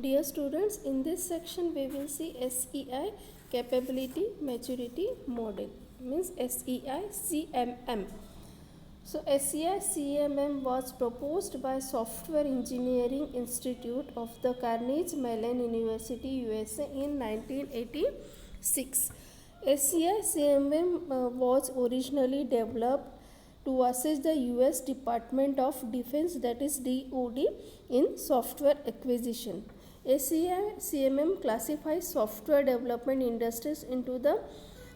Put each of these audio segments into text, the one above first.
Dear students, in this section we will see SEI capability maturity model, means SEI CMM. So SEI CMM was proposed by Software Engineering Institute of the Carnegie Mellon University, USA in 1986. SEI CMM was originally developed to assist the US Department of Defense, that is DoD, in software acquisition. SEI CMM classifies software development industries into the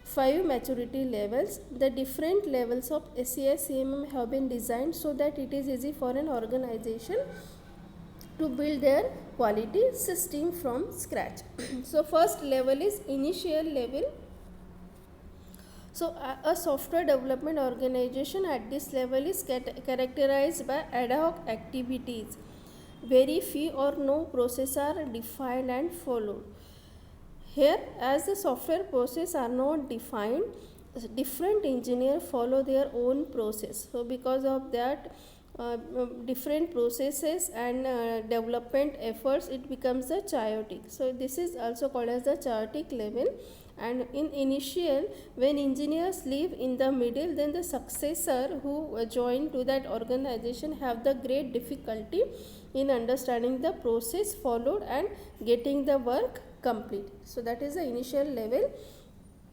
5 maturity levels. The different levels of SEI CMM have been designed so that it is easy for an organization to build their quality system from scratch. So first level is initial level. So a software development organization at this level is characterized by ad hoc activities. Very few or no processes are defined and followed. Here, as the software processes are not defined, different engineers follow their own process. So because of that, different processes and development efforts, it becomes the chaotic. So this is also called as the chaotic level. And in initial, when engineers live in the middle, then the successor who join to that organization have the great difficulty in understanding the process followed and getting the work complete. So that is the initial level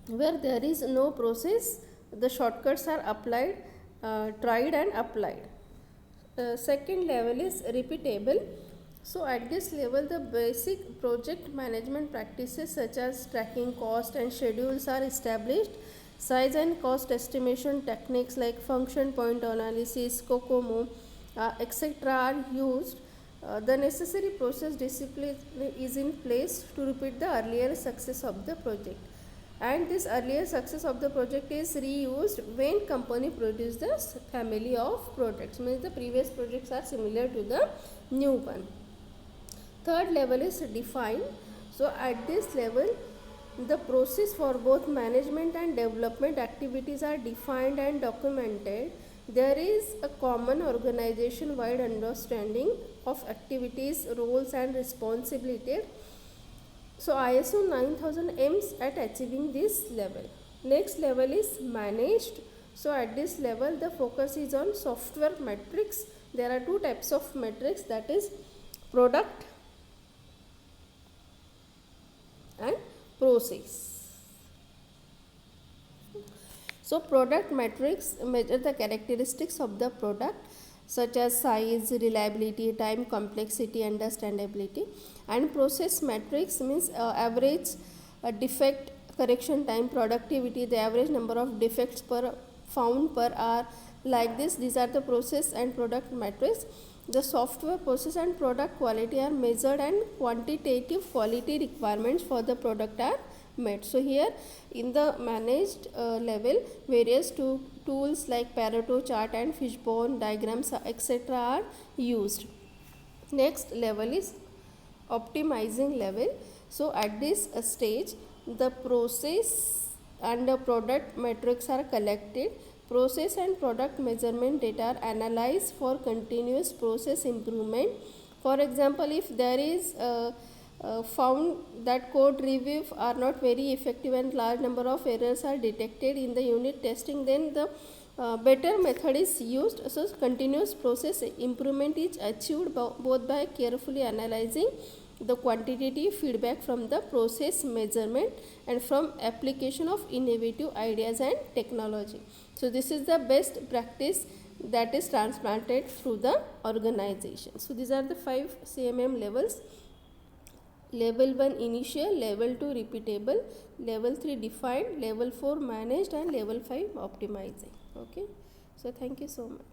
where there is no process, the shortcuts are applied, tried and applied. Second level is repeatable. So at this level, the basic project management practices such as tracking cost and schedules are established. Size and cost estimation techniques like function point analysis, COCOMO, etc. are used. The necessary process discipline is in place to repeat the earlier success of the project. And this earlier success of the project is reused when company produces the family of products. Means the previous projects are similar to the new one. Third level is define. So at this level, the process for both management and development activities are defined and documented. There is a common organization-wide understanding of activities, roles and responsibilities. So ISO 9000 aims at achieving this level. Next level is managed. So at this level, the focus is on software metrics. There are two types of metrics, that is product and process. So product metrics measure the characteristics of the product such as size, reliability, time, complexity, understandability. And process metrics means average defect correction time, productivity, the average number of defects found per hour. Like this, these are the process and product metrics. The software process and product quality are measured and quantitative quality requirements for the product are met. So here in the managed level, various tools like Pareto chart and fishbone diagrams etc. are used. Next level is optimizing level. So at this stage, the process and the product metrics are collected. Process and product measurement data are analyzed for continuous process improvement. For example, if there is found that code reviews are not very effective and large number of errors are detected in the unit testing, then the better method is used. So continuous process improvement is achieved both by carefully analyzing the quantitative feedback from the process measurement and from application of innovative ideas and technology. So this is the best practice that is transplanted through the organization. So these are the 5 CMM levels. Level 1 initial, level 2 repeatable, level 3 defined, level 4 managed and level 5 optimizing. Okay. So thank you so much.